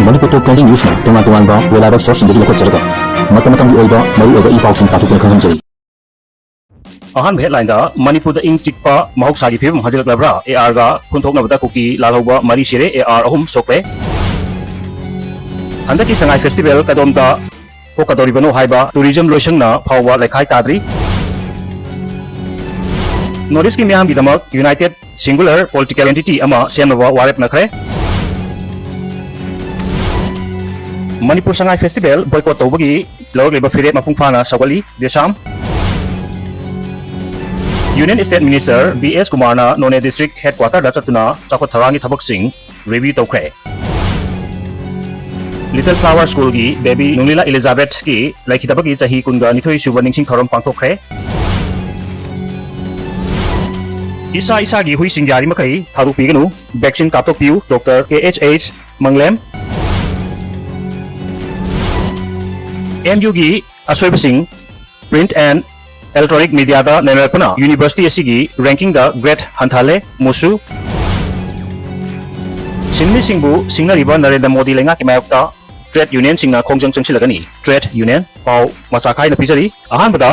Manipur Top 20 News na tungan-tungan ba reliable source hindi lakot jaraga matamatang oiba maru ipau sing tatukna khanghamjari ahan headline da Manipur da ing chikpa mahoksagi phim hajilaklabra AR ga khunthoknabda kuki lalhoba mari sire AR ahum sokle handaki Sangai festival kadomda pokadoribano haiba tourism loisangna phawwa lekhai tadri Notice ki miyam bidamak United Singular Political Entity ama semnaba warep nakre Manipur Sangai Festival boycott tawbagi lawag leba firet mapungfana sawali desam Union State Minister BS Kumarna None District Headquarter da chatuna chakot tharangi thabak sing review tawkre Little Flower School gi baby Nunglila Elizabeth ki laikhitabagi chahi kunga nithoi suba ningsing thorom pangthokre Isa gi hui singyari makai tharu piganu vaccine kaptok piu Dr. KHH Manglem MU gi asoibasing print and electronic media da nenarpana university asigi ranking da grade hanthale musu sinmi singbu singnariba Narendra Modi lenga kimayokta trade union singna khongjang changsilagani trade union pau masakai na pijari ahanbada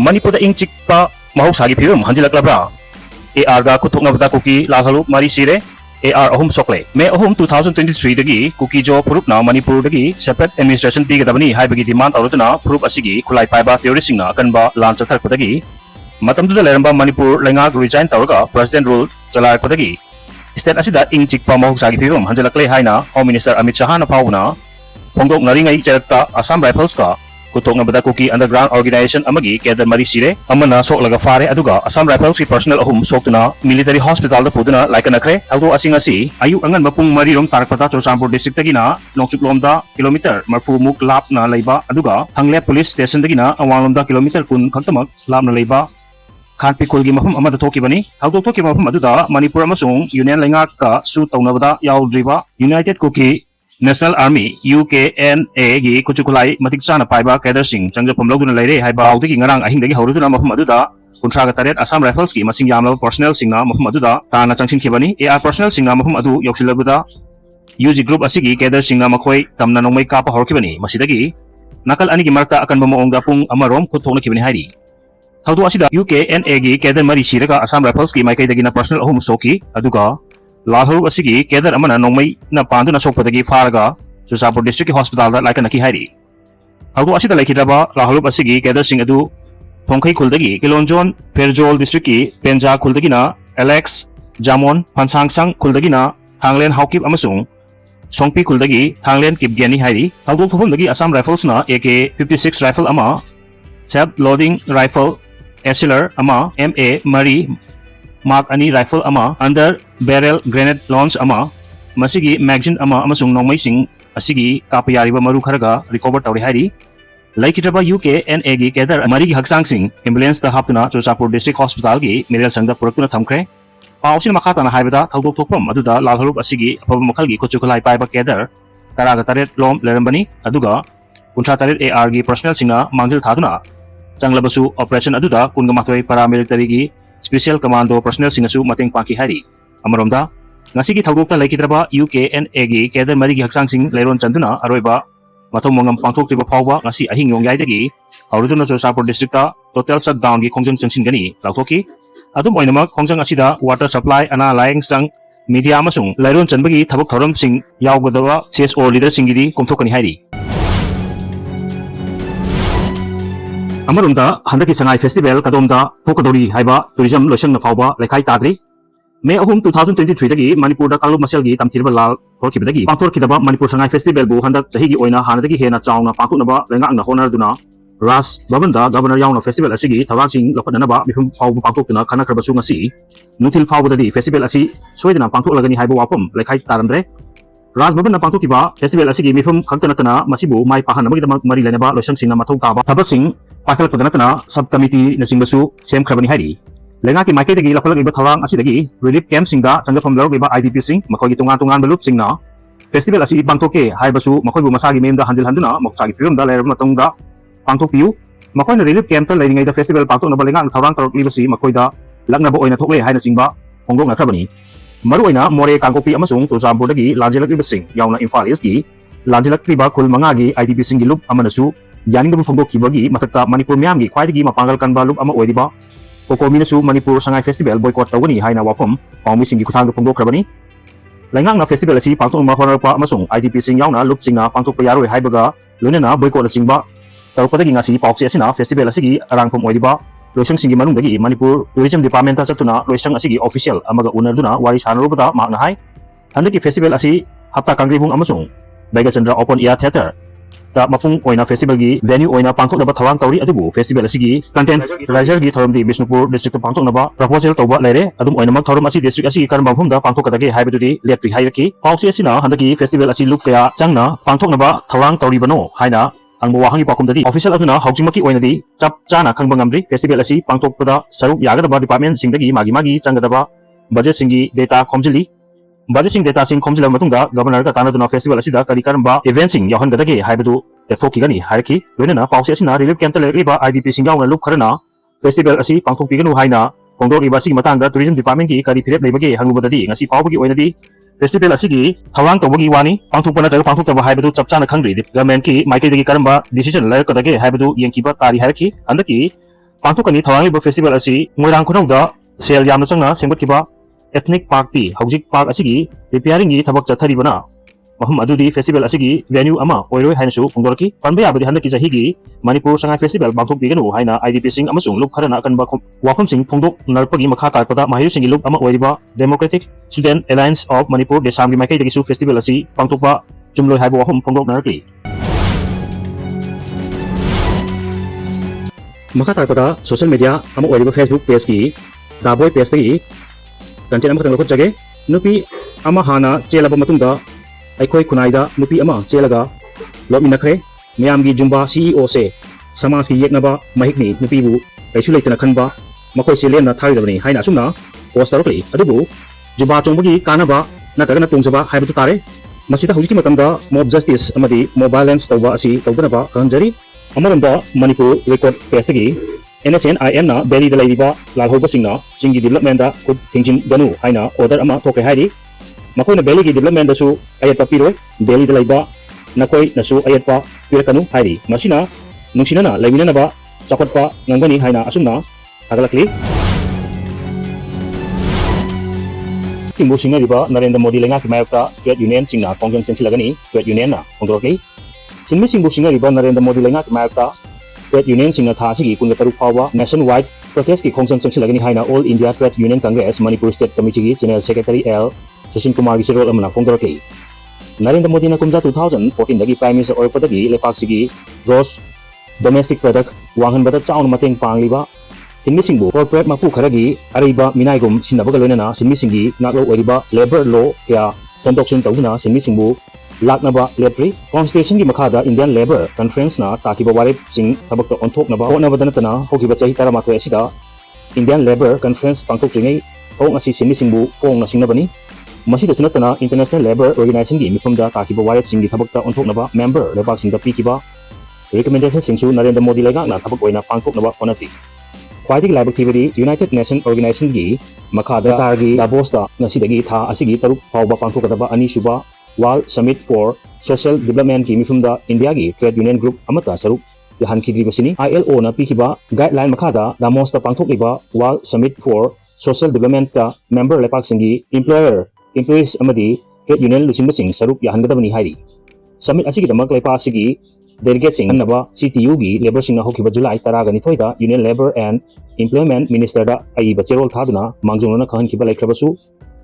Manipur da ingchikpa mahoksagi phibam hanjilaklabra AR ga kuthoknabda kuki lalhalu mari sire AR ahum sokle May ahum 2023 dagi kuki4 purupna Manipur dagi separate administration pigadabani haibagi demand aurutuna purup asigi khulai paiba theory singna kanba lan chatharpadagi matamduda leramba Manipur lengak resign tawraga president rule chalarpadagi state asida ingchikpa mahoksagi phibam hanjalakle haina Home Minister Amit Shah na phawna phongdok naringai charakta Assam Rifles ka kuthoknabda kuki underground organization amagi kedar mari sire amana soklaga fare aduga Assam Rifles ki personnel ahum soktuna military hospital da puduna laikanakre auto asing ayu angan mapung mari rom tarakpata Chosampur district tagina nongchuklomda kilometer marfu muk lap na leiba aduga hangle police station tagina awalomda kilometer kun khaktamak lap na leiba khanpikul gi mafum amada thokibani auto thoki mafum aduda Manipur amasung union lengak ka su tawnabada yaudriba United Kuki National Army UKNA gi kuchukulai matik chana paiba kader sing changjapam logduna leire haiba audigi ngarang ahing dagi horuduna mafum aduda kuntraga taret Assam Rifles ki masing yamlaba personnel singna mafum aduda tana changsin khibani AR personnel singna mafum adu yoksilabada UG group asigi kader singna makhoi tamna nongmai kapa horkibani masidagi nakal ani gi marta akan bamoongda pung amarom khuthokna khibani hairi haudu asida UKNA gi kader mari siraga Assam Rifles ki maikai dagi na personnel ahum soki aduga lalharu asigi kedar amana nongmai na pandu na sokpadagi faraga Chosampur district hospital da laikanaki hairi haudu asida laikhidraba lalharu asigi kedar sing adu thongkai khuldagi Kilonjon Ferjol district ki Penja khuldagi na Alex Jamon Phansangsang khuldagi na Hanglen Haukip amasung Songpi khuldagi Hanglen Kipgeni hairi haudu thobomdagi Assam Rifles na AK-56 rifle ama self loading rifle Artillery ama MA Mari Mark ani rifle ama under barrel grenade launch ama masigi magazine ama amasung nongmai sing asigi kapayariba maru kharaga recover tawri hairi laikhidraba UKNA gi kedar mari gi haksang sing ambulance da haptuna Chosampur district hospital gi medical sangda purakuna thamkhre pausin makhata na haibada thawdok thokpam aduda lalharup asigi apaba makhal gi kuchukulai paiba kedar taraga taret lom lerambani aduga kuntra taret AR gi personnel singna mangjil thaduna changlabasu operation aduda kungamathoi paramilitary gi Special Commando personnel singasu mating pangki hari amaromda ngasigi thawdokta laikhidraba UKNA gi kedar mari gi haksang sing leiron chanduna aroiba mathong mongam pangthoktriba phawba ngasi ahing yongyai dagi hauruduna Chosampur district ta total shutdown gi khongjang changsin gani lauthoki adum oinamak khongjang asida water supply ana laing sang media amasung leiron chanbagi thabak thorom sing yaugadawa CSO leader singidi komthokani hairi Amarumda handaki Sangai Festival kadomda pokadori haiba tourism loisang na phawba lekhai tadri May ahum 2023 dagi Manipur da kalu masel gi tamchirba lal thorkibadagi pangthorkidaba Manipur Sangai Festival bu handak chahi gi oina hanadagi hena chauna pangthoknaba lengak na honor duna Ras Babanda Governor yauna festival asigi thawasing lokhanaba mifum phawbu pangthokna khanakhrabasu ngasi nuthil phawbadadi festival asi soidana pangthoklagani haiba wapam lekhai taramdre Ras Babanda pangthokiba festival asigi mifum khangtanatana masibu mai pahanabagi damak mari lenaba loisang singna mathau taba thabasing pakal padanatana subcommittee na singbasu sem khrabani hairi lenga ki maike dagi lakholak iba thawang asidagi relief camp singda changjapam lawg iba IDP sing makhoi tungan balup singna festival asi pangthoke haibasu makhoi bu masagi memda hanjil handuna moksagi piramda leirab matongda pangthokpiu makhoi na relief camp ta leiringai da festival pangthokna balenga thawang tarok libasi makhoi da laknaba oina thokle haina singba hongdok na khrabani Maruina More Kankopi Amasung Churachandpurdagi Lanjelakibasing Yauna Imphal Eastgi Lanjelakriba Khul Mangagi IDP Singi Loop Amanasu Yaningdam Phongdokkibagi Mathakta Manipur Miyamgi Khwaidagi Mapangal Kanba Loop Ama Oiriba Kokominasu Manipur Sangai Festival boycott tawani haina wafam Pawmisingi Khuthangda Phongdokhrabani Laingang festival asi pangthokma honarpa amasung IDP sing yauna loop singna pangthokpa yaroi haibaga loinana boycott chingba tarpadagi ngasi pawche asina festival asigi arangphom oiriba loisang singi manungdagi Manipur Tourism Department ta chatuna loisang asigi official amaga unarduna wari sanarubata makna hai handaki festival asi hapta kangribung amasung Baigachandra Open Air Theatre ta mapung oina festival gi venue oina pangthoknaba thawang tawri adubu festival asigi content riser gi thoramdi Bishnupur district pangthoknaba proposal tawba leire adum oina mak thoram asi district asigi karamba phumda pangthokadagi haibadudi leptri hairaki pawse asina handaki festival asi look kaya changna pangthoknaba thawang tawri bano haina angbo wahangi pakumdadi official aduna haujimaki oinadi chap chana khangba ngamdri festival asi pangthokpada saruk yagadaba department singdagi magi changadaba budget singi data khomjili budget sing data sing khomjila matungda governor ka tanaduna festival asida kari karamba event sing yahangadagi haibadu thokigani hairaki loinana pawse asina relief camp riba IDP sing yauna loop kharana festival asi pangthokpiganu haina phongdoriba sigi matangda tourism department ki kari phirep leibagi hangubadadi ngasi pawbagi oinadi festival asigi thawang tawbagi wani pangthokpana jaga pangthoktaba haibadu chapchana khangri government ki maikaidagi karamba decision lairkadagi haibadu yengkiba tari hairaki andaki pangthokani thawangi festival asi moirang khunauda sel yamna changna sengbatkiba ethnic party haujik park asigi repairing gi thabak chatharibana mahum adudi festival asigi venue ama oiroi hainasu phongdorki panbe abadi handaki jahigi Manipur Sangai Festival bangthokpiganu haina IDP sing amasung loop kharana kanba wafam sing phongdok narpagi makha tarpada mahiru singi loop ama oiriba Democratic Student Alliance of Manipur desamgi maikai dagisu festival asi pangthokpa chumloi haibo wafam phongdok narkli makha tarpada social media ama oiriba Facebook page ki daboy page tagi content ama khadang lokhot jage nupi ama hana chelaba matungda aikhoi khunaida nupi ama chelaga lobminakre miyamgi jumba CEO se samaj ki yeknaba mahikni nupi bu kaisu leitana khanba makhoi se lenna tharidabani haina sumna post tarokli adubu jumba chongbagi kanaba natagana tongjaba haibatu tare masita hujiki matamda mob justice amadi mob violence tawba asi tawdanaba kanjari amaranda Manipur record page gi NSNIM na Delhi da laiba lalhoba singna singi development da khud thingchin ganu haina order ama thokre hairi makoina Delhi gi development da su ayatpa piroi Delhi da laiba nakoi nasu ayatpa pirakanu hairi masina nungsinana laimina ba chakotpa ngangbani haina asumna hagalakli timbu singa riba Narendra Modi lenga ki mayakta trade union singna kongjong sensilagani trade union na ondorokli sinmi singbu singa riba Narendra Modi lenga ki mayakta Trade Union singna tha asigi kunga taruk phawa nationwide protest ki khongjang changsilagani haina All India Trade Union Congress Manipur State Committee ki General Secretary L Sachin Kumar gi role amana phongdorki Narendra Modi na kumja 2014 dagi Prime Minister oipadagi lepak sigi gross domestic product wanghan bada chaun mateng pangliba sinmi singbu corporate mapu kharagi ariba minaigum sinabaga loinana sinmi singi naklo oiriba labor law kya sendoksin tawduna sinmi singbu laknaba lepri constitution gi makhada Indian Labour Conference na takiba warip sing thabakta onthoknaba honaba danatana hokiba chahi taramathoi asida Indian Labour Conference pangthok jingai hong asi simi singbu pong na singnabani masida sunatana International Labour Organization gi mifamda takiba warip sing gi thabakta onthoknaba member lebak singda pikiba recommendation singsu Narendra Modi lega na thabak oina pangthoknaba onati khwaidigi laibak thibadi United Nations Organization gi makhada targi Davos da nasidagi tha asigi taruk phawba pangthokadaba ani suba World Summit for Social Development ki mifumda India gi Trade Union Group amata saruk yahan khidri basini ILO na pikiba guideline makhada Davos ta pangthokliba World Summit for Social Development ta member lepak singi employees amadi trade union lusinba sing saruk yahan gadabani hairi summit asigi damak lepa asigi delegate sing annaba CTU gi labor sing na hokiba July 13 thoida Union Labor and Employment Minister da ai bachero thaduna mangjongna khan kiba laikrabasu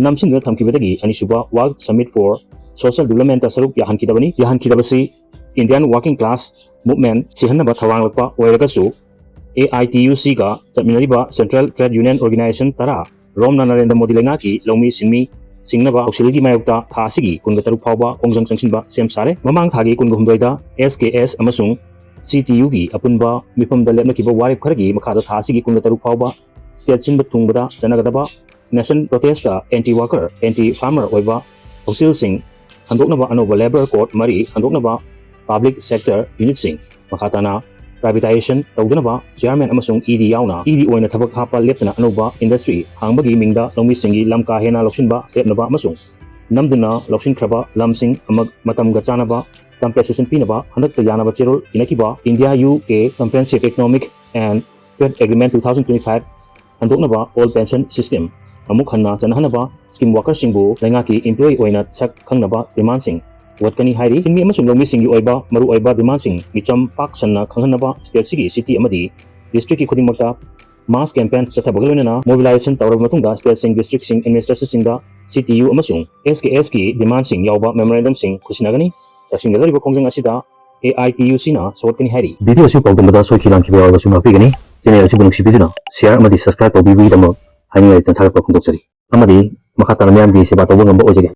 namsin na thamkibadagi anisuba World Summit for Social Development saruk yahan kidabasi Indian Working Class Movement sihanaba thawanglakpa oiragasu AITUC ga chapminariba Central Trade Union Organization tara romna Narendra Modi lenga ki longmi sinmi singnaba auxilgi mayokta tha asigi kunga taruk phawba kongjang changsinba sem sare mamang thagi kunga humdoida SKS amasung CTU gi apunba mifamda lepna kiba warip kharagi makhada tha asigi kunga taruk phawba state sinba thungbada janagadaba nation protest da anti worker anti farmer oiba auxil sing handoknaba anoba labor court mari handoknaba public sector unit sing makhatana privatization tꯧdnaba chairman amasung ED yauna ED oina thabak hapa leptana anoba industry hangbagi mingda longmi singi lamka hena loksinba lepnaba amasung namduna loksin khraba lamsing amag matamga chanaba compensation pinaba handakta yanaba cherol inakiba India UK Comprehensive Economic and Trade Agreement 2025 handoknaba all pension system amuk hanna chanahanaba scheme workers singbu lengaki employee oina chak khangnaba demand sing watkani hairi singmi amasung longmi singi oiba maru oiba demand sing micham pak sanna khanghanaba state sigi city amadi district ki khudingmakta mass campaign chathabagalona mobilization tawrab matungda state sing district sing administration singda CTU amasung SKS ki demand sing yawba memorandum sing khusinagani chasinggalariba khongjang asida AITUC na sawtkani hairi video si pawdamada soikilam kibawa basung apigani channel si bunuk sibiduna share amadi subscribe tawbibi damo haini tan tharap khondok sari amadi makhatana myam gi seba tawbo ngamba ojage